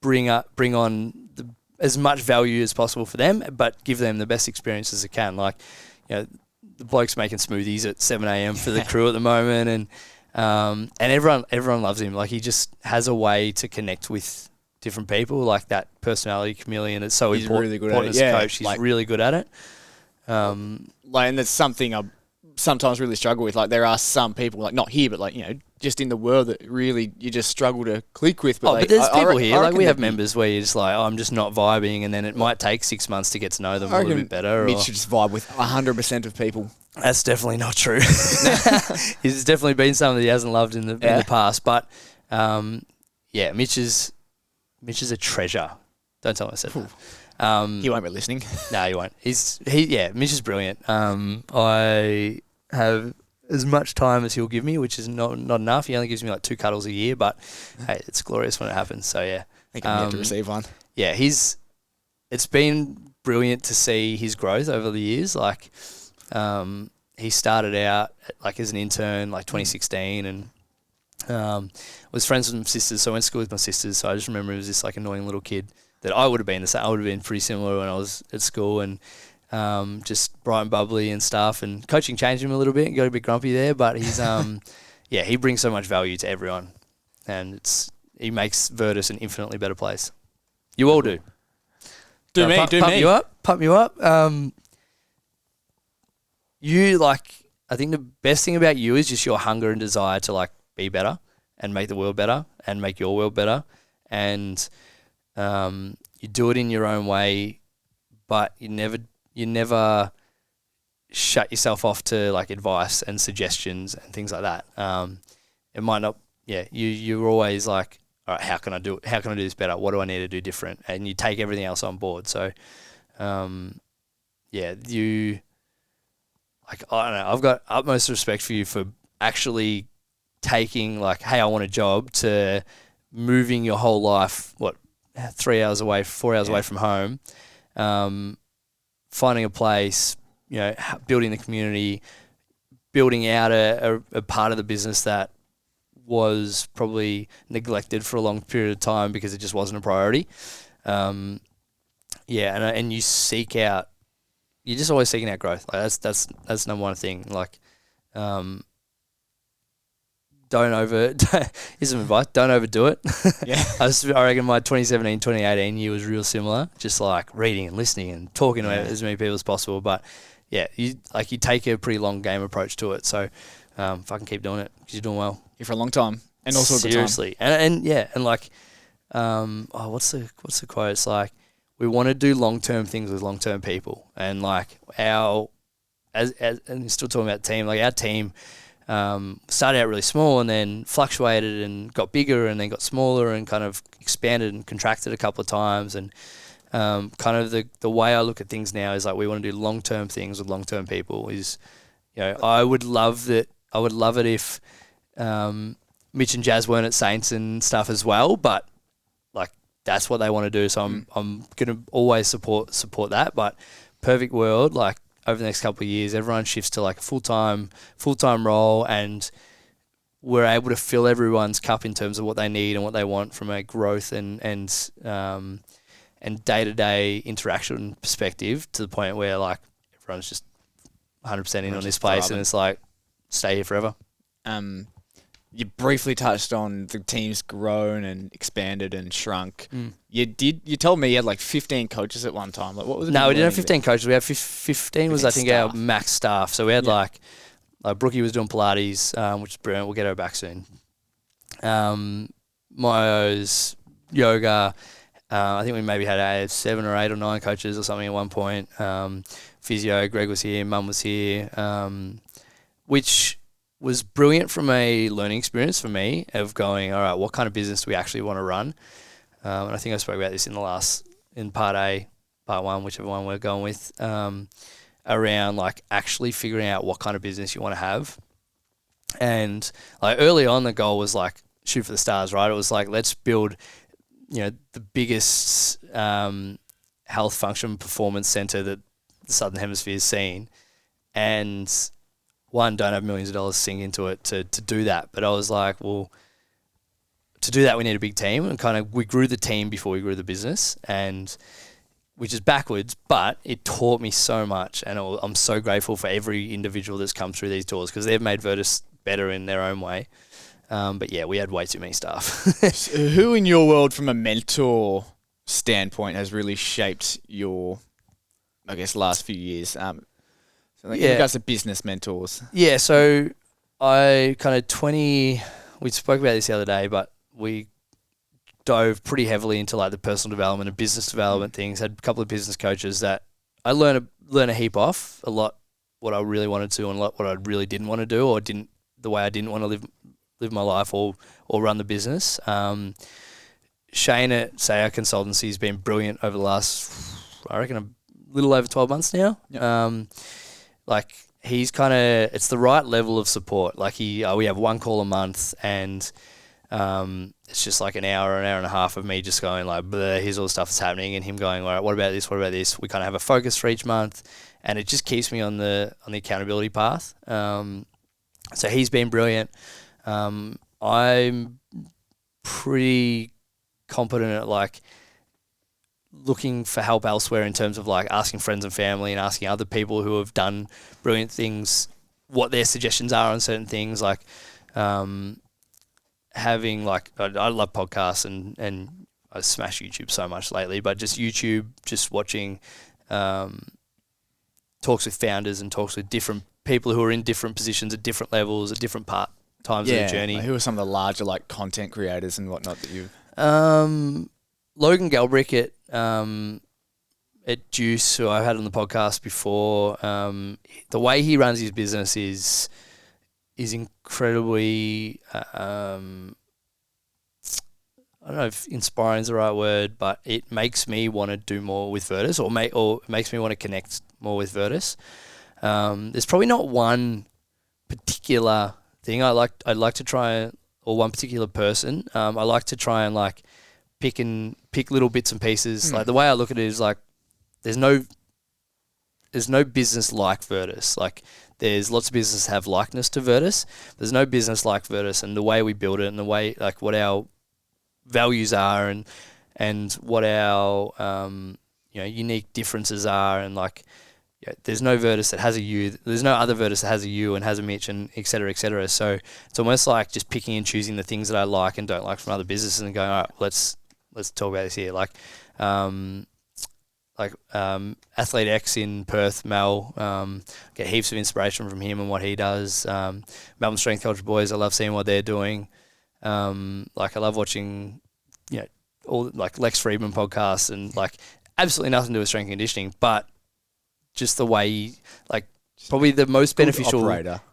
bring on as much value as possible for them, but give them the best experience as it can. Like, the bloke's making smoothies at 7 a.m. for the crew at the moment, and everyone loves him. Like he just has a way to connect with different people, like that personality chameleon. It's so important. Really good important at it. As a coach. He's really good at it. And that's something I sometimes really struggle with. Like there are some people, like not here, but like just in the world that really you just struggle to click with. But there's people here. Like we have members where you're just like, I'm just not vibing, and then it might take 6 months to get to know them a little bit better. Mitch should just vibe with 100% of people. That's definitely not true. He's definitely been someone that he hasn't loved in the past. But Mitch is a treasure. Don't tell him I said that. He won't be listening. No, he won't. Mitch is brilliant. I have as much time as he'll give me, which is not enough. He only gives me like 2 cuddles a year, but hey, it's glorious when it happens. So yeah, I think I'm yet to receive one. Yeah, it's been brilliant to see his growth over the years. Like, he started out like as an intern, like 2016, and was friends with my sisters. So I went to school with my sisters. So I just remember he was this like annoying little kid that I would have been the same. I would have been pretty similar when I was at school, and just bright and bubbly and stuff. And coaching changed him a little bit and got a bit grumpy there, but he's he brings so much value to everyone, and he makes Virtus an infinitely better place. You all do. Pump you up. I think the best thing about you is just your hunger and desire to like be better and make the world better and make your world better, and you do it in your own way, but you never shut yourself off to like advice and suggestions and things like that. It might not. Yeah, you're always like, all right, how can I do it? How can I do this better? What do I need to do different? And you take everything else on board. So, you, like, I don't know, I've got utmost respect for you for actually taking, like, hey, I want a job, to moving your whole life, 3 hours away, 4 hours away from home, finding a place, building the community, building out a part of the business that was probably neglected for a long period of time because it just wasn't a priority. And you seek out, you're just always seeking out growth. Like that's number one thing. Like, here's some advice, don't overdo it. Yeah. I reckon my 2017, 2018 year was real similar, just like reading and listening and talking to as many people as possible. But yeah, you take a pretty long game approach to it. So fucking keep doing it because you're doing well. Here for a long time, and also a good time. Seriously, and like, what's the quote? It's like, we want to do long-term things with long-term people, and like and still talking about team, like our team started out really small and then fluctuated and got bigger and then got smaller and kind of expanded and contracted a couple of times, and kind of the way I look at things now is like, we want to do long-term things with long-term people. Is, I would love it if Mitch and Jazz weren't at Saints and stuff as well, but like that's what they want to do. So I'm gonna always support that. But perfect world, like over the next couple of years, everyone shifts to like a full-time role, and we're able to fill everyone's cup in terms of what they need and what they want from a growth and day-to-day interaction perspective, to the point where like everyone's just 100% in on this place, and it's like, stay here forever. You briefly touched on the team's grown and expanded and shrunk. You told me you had like 15 coaches at one time. Like, what was it? No, we didn't have 15 coaches. We had 15 was, I think, our max staff. So we had like Brookie was doing Pilates, which is brilliant. We'll get her back soon. Mayo's yoga. I think we maybe had 7 or 8 or 9 coaches or something at one point. Physio, Greg was here, Mum was here, which was brilliant from a learning experience for me of going, all right, what kind of business do we actually want to run? And I think I spoke about this in part A, part 1, whichever one we're going with, around like actually figuring out what kind of business you want to have. And like early on, the goal was like shoot for the stars, right? It was like, let's build, the biggest health function performance center that the Southern Hemisphere's seen. And don't have millions of dollars sink into it to do that. But I was like, well, to do that, we need a big team. And kind of, we grew the team before we grew the business, and which is backwards, but it taught me so much. And I'm so grateful for every individual that's come through these doors, because they've made Virtus better in their own way. But yeah, we had way too many staff. So who in your world, from a mentor standpoint, has really shaped your, I guess, last few years? You guys are business mentors. Yeah, so I kind of we spoke about this the other day, but we dove pretty heavily into like the personal development and business development things. Had a couple of business coaches that I learned a heap off, a lot what I really wanted to and a lot what I really didn't want to do, or the way I didn't want to live my life or run the business. Shane at Sayer Consultancy has been brilliant over the last, I reckon, a little over 12 months now. Yep. Like, he's kind of, it's the right level of support. Like, we have one call a month, and it's just like an hour and a half of me just going like, here's all the stuff that's happening, and him going, all right, what about this? What about this? We kind of have a focus for each month, and it just keeps me on the accountability path. So he's been brilliant. I'm pretty competent at like looking for help elsewhere in terms of like asking friends and family and asking other people who have done brilliant things what their suggestions are on certain things. Like having like, I love podcasts and I smash YouTube so much lately, but just YouTube, just watching talks with founders and talks with different people who are in different positions at different levels at different times of the journey. Like, who are some of the larger like content creators and whatnot that you've... Logan Galbrick at Juice, who I've had on the podcast before, the way he runs his business is incredibly, I don't know if inspiring is the right word, but it makes me want to do more with Virtus, or makes me want to connect more with Virtus. There's probably not one particular thing I'd like to try, or one particular person. I like to try and like pick little bits and pieces. Like the way I look at it is like there's no business like Virtus. Like there's lots of businesses have likeness to Virtus. There's no business like Virtus, and the way we build it and the way like what our values are and what our unique differences are, and like there's no Virtus that has a you. There's no other Virtus that has a you and has a Mitch, and et cetera, et cetera. So it's almost like just picking and choosing the things that I like and don't like from other businesses and going, all right, let's talk about this here. Like Athlete X in Perth, Mel, get heaps of inspiration from him and what he does. Melbourne Strength Culture Boys, I love seeing what they're doing. Like I love watching, all like Lex Friedman podcasts, and like absolutely nothing to do with strength and conditioning, but just the way, like probably the most beneficial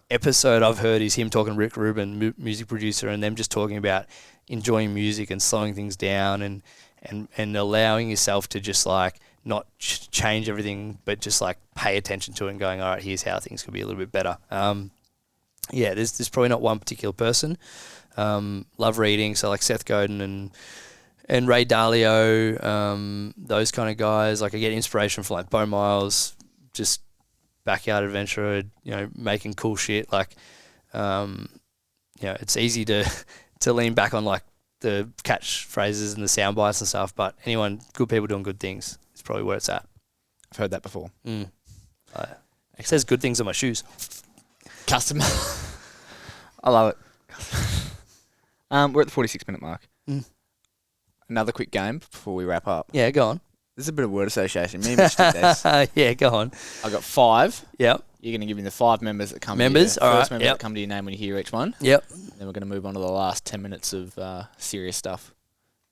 episode I've heard is him talking to Rick Rubin, music producer, and them just talking about enjoying music and slowing things down and allowing yourself to just like not change everything, but just like pay attention to it and going, all right, here's how things could be a little bit better. There's probably not one particular person. Love reading, so like Seth Godin and Ray Dalio, those kind of guys. Like I get inspiration from like Bo Miles, just backyard adventure, making cool shit. Like, it's easy to lean back on like the catchphrases and the sound bites and stuff. But good people doing good things is probably where it's at. I've heard that before. It says good things on my shoes. Custom. I love it. We're at the 46-minute mark. Another quick game before we wrap up. Yeah, go on. There's a bit of word association. Me and Mitch did this. Yeah, go on. I got 5. Yep. You're going to give me the 5 members that come to your first all right. member that come to your name when you hear each one. Yep. Then we're going to move on to the last 10 minutes of serious stuff.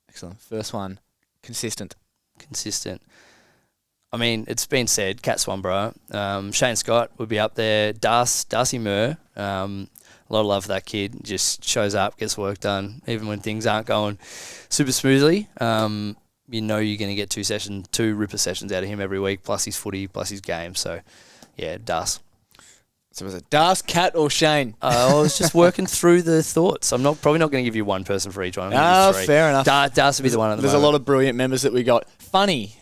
Excellent. First one, consistent. Consistent. I mean, it's been said, Cat Swan, bro. Shane Scott would be up there. Darcy Murr. A lot of love for that kid. Just shows up, gets work done, even when things aren't going super smoothly. You're going to get 2 ripper sessions out of him every week, plus his footy, plus his game. So, yeah, Das. So was it Das, Cat, or Shane? I was just working through the thoughts. I'm probably not going to give you one person for each one. Oh, fair enough. Das would be the one at the moment. There's a lot of brilliant members that we got. Funny.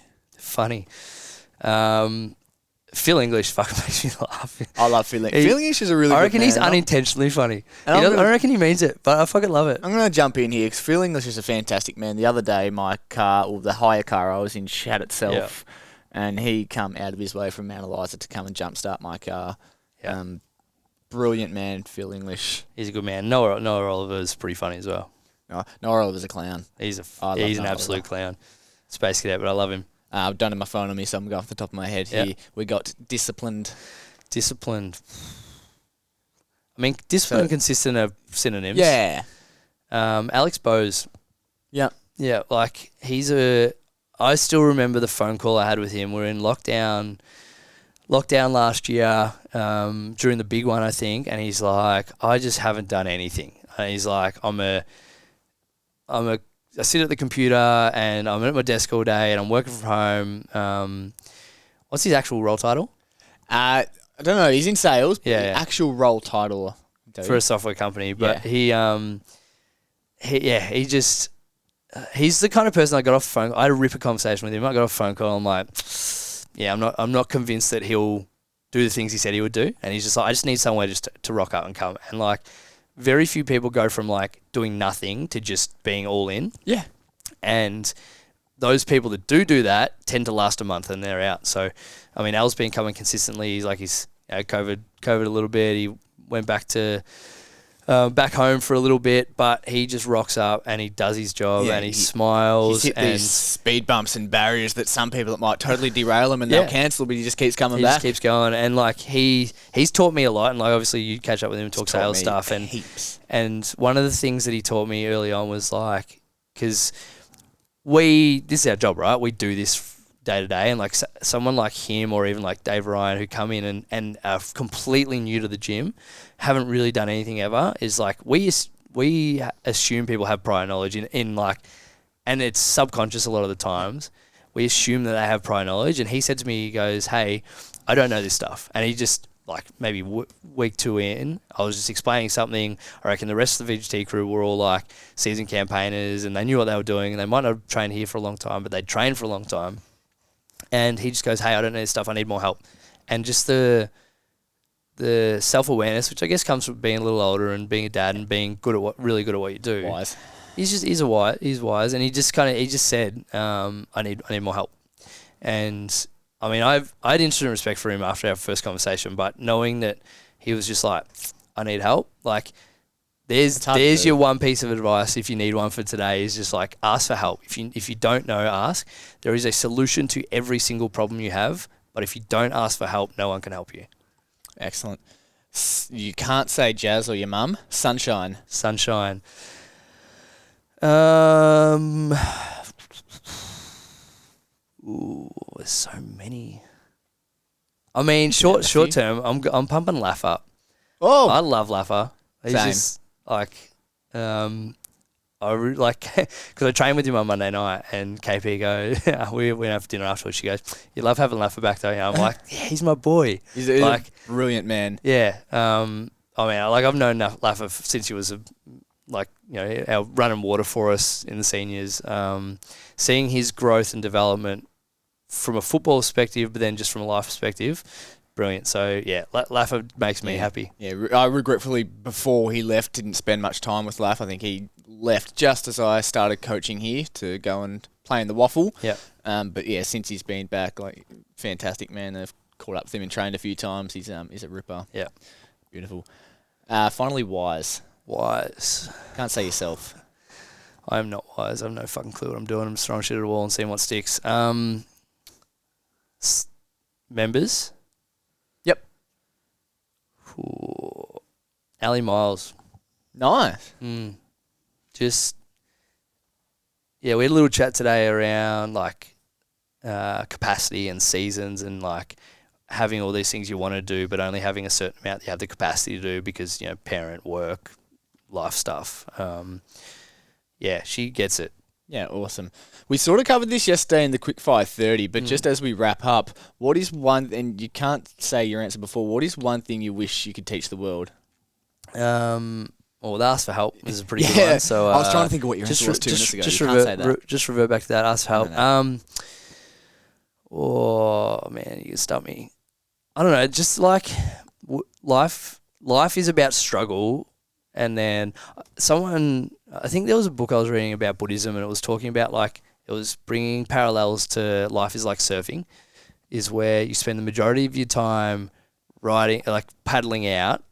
Phil English fucking makes me laugh. I love Phil English. Phil English is a really good man. I reckon he's unintentionally funny. I don't reckon he means it, but I fucking love it. I'm going to jump in here because Phil English is a fantastic man. The other day, my car, or the hire car I was in, shat itself, and he come out of his way from Mount Eliza to come and jumpstart my car. Brilliant man, Phil English. He's a good man. Noah Oliver's pretty funny as well. Noah Oliver's a clown. He's an absolute clown. Space cadet, but I love him. I don't have my phone on me, so I'm going off the top of my head here. We got disciplined. I mean, disciplined and consistent are synonyms. Yeah. Alex Bose. Yeah. Yeah, like I still remember the phone call I had with him. We're in lockdown last year, during the big one, I think, and he's like, I just haven't done anything. And he's like, I sit at the computer and I'm at my desk all day and I'm working from home. What's his actual role title? I don't know. He's in sales. But Yeah. Actual role title For a software company. But he's the kind of person I got off the phone. I had a ripper conversation with him. I got off the phone call. I'm like, I'm not convinced that he'll do the things he said he would do. And he's just like, I just need somewhere just to rock up and come. And like, very few people go from like doing nothing to just being all in. Yeah. And those people that do that tend to last a month and they're out. So, I mean, Al's been coming consistently. He's like, he's COVID a little bit. He went back home for a little bit, but he just rocks up and he does his job and he smiles. He's hit these speed bumps and barriers that some people that might totally derail him and they'll cancel, but he just keeps coming back. He just keeps going. And like he's taught me a lot, and like obviously you catch up with him and talk sales stuff. And one of the things that he taught me early on was like, because this is our job, right? We do this day to day, and like someone like him or even like Dave Ryan who come in and are completely new to the gym, haven't really done anything ever, is like we assume people have prior knowledge in like, and it's subconscious a lot of the times. We assume that they have prior knowledge, and he said to me, he goes, "Hey, I don't know this stuff," and he just like maybe week 2 in, I was just explaining something. I reckon the rest of the VGT crew were all like seasoned campaigners and they knew what they were doing, and they might not have trained here for a long time, but they'd trained for a long time. And he just goes, "Hey, I don't know this stuff. I need more help." And just the self-awareness, which I guess comes from being a little older and being a dad and being really good at what you do. Wise. He's wise, and he just said, I need more help. And I mean, I had instant respect for him after our first conversation, but knowing that he was just like, "I need help," like there's your one piece of advice if you need one for today, is just like ask for help. If you don't know, ask. There is a solution to every single problem you have, but if you don't ask for help, no one can help you. Excellent. You can't say Jazz or your mum. Sunshine. Ooh, there's so many. I mean, short term, I'm pumping Laff up. Oh, I love Laffer. He's same. just like, I really like because I trained with him on Monday night, and KP go, we went out for dinner afterwards. She goes, "You love having Laffer back, don't you?" I'm like, "Yeah, he's my boy." He's like a brilliant man. Yeah. I mean, like I've known Laffer since he was our running water for us in the seniors. Seeing his growth and development from a football perspective, but then just from a life perspective, brilliant. So yeah, Laffer makes me happy. Yeah, I regretfully before he left didn't spend much time with Laff. I think he left just as I started coaching here to go and play in the waffle. Yeah. But yeah, since he's been back, like fantastic man. I've caught up with him and trained a few times. He's a ripper. Yeah. Beautiful. Finally, Wise. Can't say yourself. I am not wise. I have no fucking clue what I'm doing. I'm just throwing shit at a wall and seeing what sticks. Members. Yep. Ooh. Ali Miles. Nice. Just, yeah, we had a little chat today around like capacity and seasons and like having all these things you want to do, but only having a certain amount you have the capacity to do because, parent, work, life stuff. Yeah, she gets it. Yeah, awesome. We sort of covered this yesterday in the Quick 5:30, but just as we wrap up, what is one, and you can't say your answer before, what is one thing you wish you could teach the world? Well, the ask for help is a pretty good one. So I was trying to think of what your answer was 2 minutes ago. Just revert back to that. Ask for help. Oh man, you can stop me. I don't know. Just like life is about struggle. And then I think there was a book I was reading about Buddhism, and it was talking about like it was bringing parallels to life is like surfing, is where you spend the majority of your time riding, like paddling out.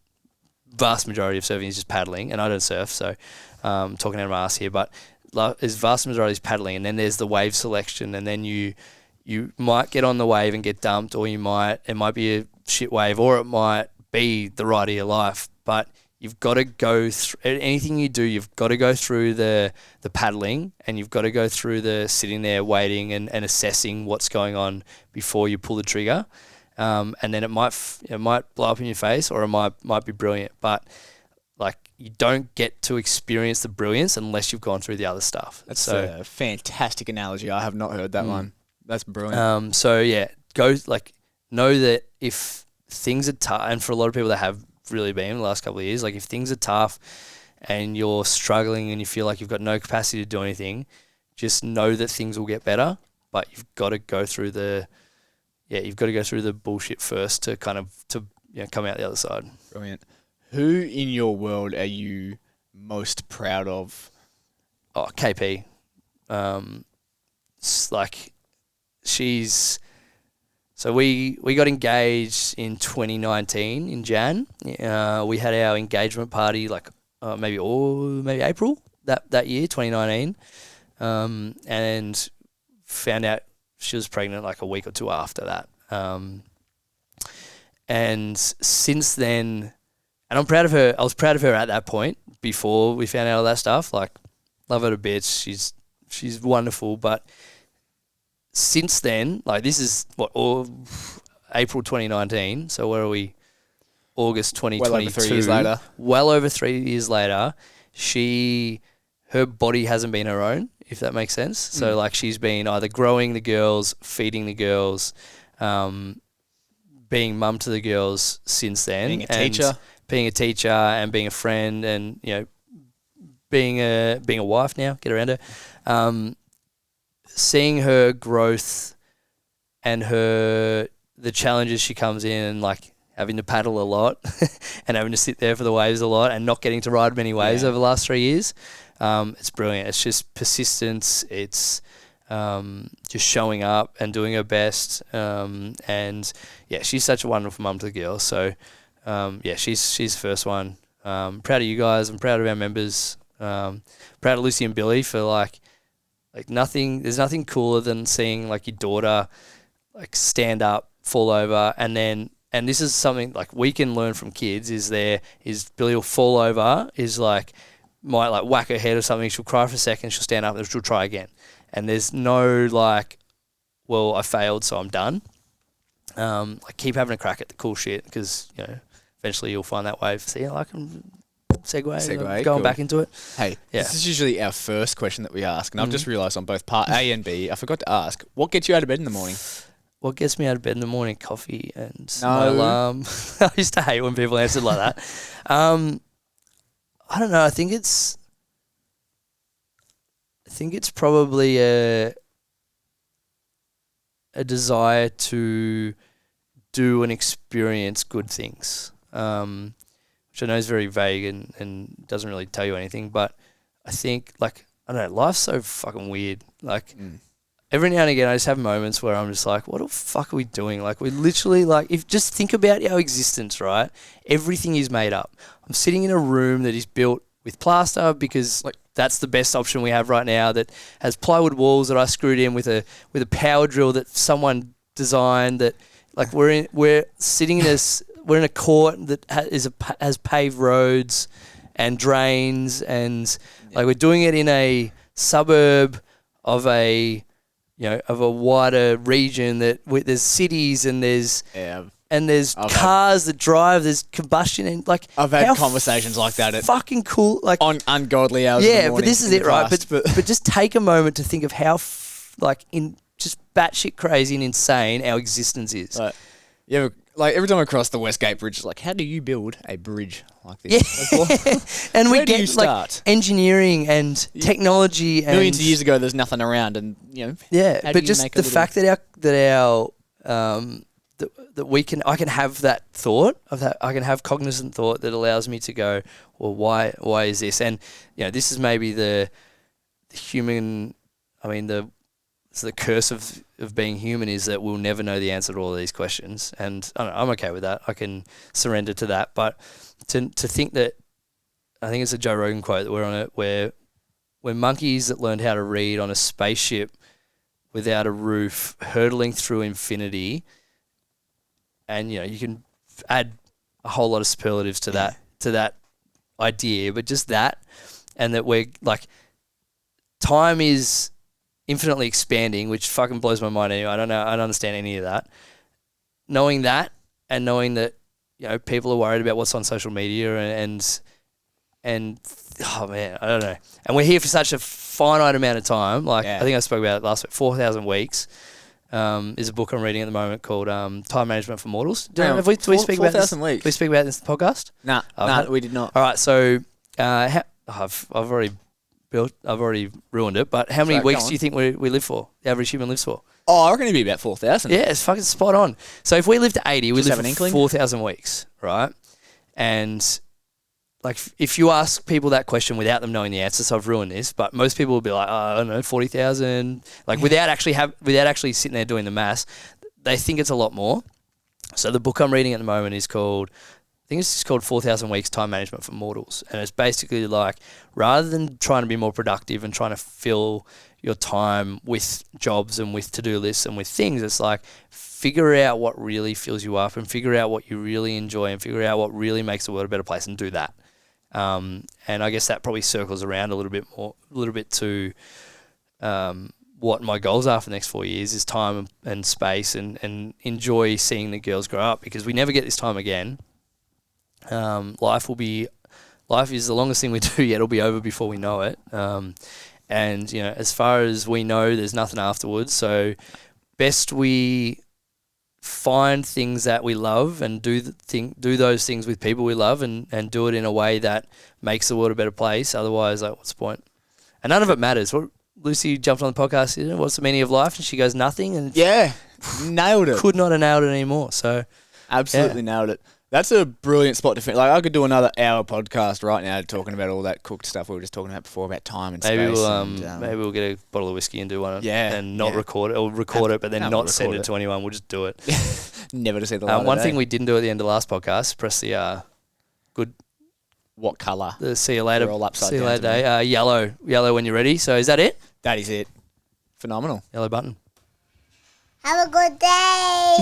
Vast majority of surfing is just paddling, and I don't surf, so talking out of my ass here, but there's vast majority is paddling, and then there's the wave selection, and then you might get on the wave and get dumped, or it might be a shit wave, or it might be the ride of your life, but you've got to go through anything you do. You've got to go through the paddling, and you've got to go through the sitting there waiting and assessing what's going on before you pull the trigger. And then it might blow up in your face, or it might be brilliant. But like you don't get to experience the brilliance unless you've gone through the other stuff. That's a fantastic analogy. I have not heard that one. That's brilliant. So yeah, know that if things are tough, and for a lot of people that have really been in the last couple of years, like if things are tough and you're struggling and you feel like you've got no capacity to do anything, just know that things will get better, but you've got to go through the bullshit first to come out the other side. Brilliant. Who in your world are you most proud of? Oh, KP. So we got engaged in 2019 in Jan. We had our engagement party maybe April that year, 2019, and found out she was pregnant like a week or two after that. And since then, and I'm proud of her. I was proud of her at that point before we found out all that stuff. Like, love her to bits. She's wonderful, but since then, like this is April 2019. So where are we? August 2022. Well over 3 years later. Well over 3 years later, her body hasn't been her own, if that makes sense. So like she's been either growing the girls, feeding the girls, being mum to the girls since then. Being a teacher and being a friend and, you know, being a wife now, get around her. Seeing her growth and the challenges she comes in, like having to paddle a lot and having to sit there for the waves a lot and not getting to ride many waves over the last 3 years. It's brilliant. It's just persistence. It's just showing up and doing her best. And yeah, she's such a wonderful mum to the girls. So she's the first one. Proud of you guys. I'm proud of our members. Proud of Lucy and Billy for like nothing. There's nothing cooler than seeing like your daughter like stand up, fall over, and this is something like we can learn from kids. Is Billy will fall over, might like whack her head or something. She'll cry for a second. She'll stand up and she'll try again. And there's no like, well, I failed, so I'm done. Like keep having a crack at the cool shit because you know eventually you'll find that wave. See, I can segue going back into it. Hey, this is usually our first question that we ask, and I've just realised on both part A and B, I forgot to ask, what gets you out of bed in the morning? What gets me out of bed in the morning? Coffee and my alarm. I used to hate when people answered like that. I don't know. I think it's probably a desire to do and experience good things, which I know is very vague and doesn't really tell you anything. But I think, like, I don't know, life's so fucking weird. Like, every now and again, I just have moments where I'm just like, what the fuck are we doing? Like, we literally, like, just think about our existence, right? Everything is made up. I'm sitting in a room that is built with plaster because, like, that's the best option we have right now, that has plywood walls that I screwed in with a power drill that someone designed, that, like, we're sitting in we're in a court that has paved roads and drains, and like we're doing it in a suburb of a wider region that there's cities and there's cars that drive, there's combustion, and like I've had conversations like that at fucking cool, like on ungodly hours. In the morning, but this is it, right? But just take a moment to think of how just batshit crazy and insane our existence is. Like every time I cross the Westgate Bridge, it's like, how do you build a bridge like this? Yeah. Like, and we get like engineering and technology. And millions of years ago, there's nothing around, and you know. Yeah, but just the fact that I can have that thought of that, I can have cognizant thought that allows me to go, well, why is this? And you know, this is maybe the human. I mean, the curse of being human is that we'll never know the answer to all of these questions, and I don't know, I'm okay with that. I can surrender to that. But to think that, I think it's a Joe Rogan quote that we're on it, where monkeys that learned how to read on a spaceship without a roof, hurtling through infinity, and you know you can add a whole lot of superlatives to that idea, but just that, and that we're like, time is infinitely expanding, which fucking blows my mind anyway. I don't understand any of that. Knowing that, and knowing that, you know, people are worried about what's on social media and oh man, I don't know. And we're here for such a finite amount of time. Like, I think I spoke about it last week. 4,000 weeks is a book I'm reading at the moment called Time Management for Mortals. Have we speak about this? 4,000 weeks. We speak about this in the podcast? Nah, we did not. All right, so I've already ruined it, but how many weeks do you think we live for? The average human lives for? Oh, I reckon it'd be about 4,000. Yeah, it's fucking spot on. So if we live to 80, we live for 4,000 weeks, right? And like, if you ask people that question without them knowing the answer, so I've ruined this, but most people will be like, I don't know, 40,000, like without actually sitting there doing the maths, they think it's a lot more. So the book I'm reading at the moment is called, I think it's just called 4,000 Weeks Time Management for Mortals. And it's basically like, rather than trying to be more productive and trying to fill your time with jobs and with to-do lists and with things, it's like, figure out what really fills you up and figure out what you really enjoy and figure out what really makes the world a better place and do that. And I guess that probably circles around a little bit to what my goals are for the next 4 years is time and space and enjoy seeing the girls grow up, because we never get this time again. Life is the longest thing we do yet. It'll be over before we know it. And, you know, as far as we know, there's nothing afterwards. So best we find things that we love and do those things with people we love and do it in a way that makes the world a better place. Otherwise, like, what's the point? And none of it matters. Lucy jumped on the podcast, you know, what's the meaning of life? And she goes, nothing. And yeah, nailed it. Could not have nailed it anymore. So absolutely nailed it. That's a brilliant spot to finish. Like, I could do another hour podcast right now talking about all that cooked stuff we were just talking about before, about time and maybe space. Maybe we'll get a bottle of whiskey and do one. Yeah. And not record it, or record it, but then not send it to anyone. We'll just do it. Never to see the light one of thing day. we didn't do at the end of the last podcast, press the good. What colour? The see you later. They're all upside see you down later day. Yellow when you're ready. So is that it? That is it. Phenomenal. Yellow button. Have a good day.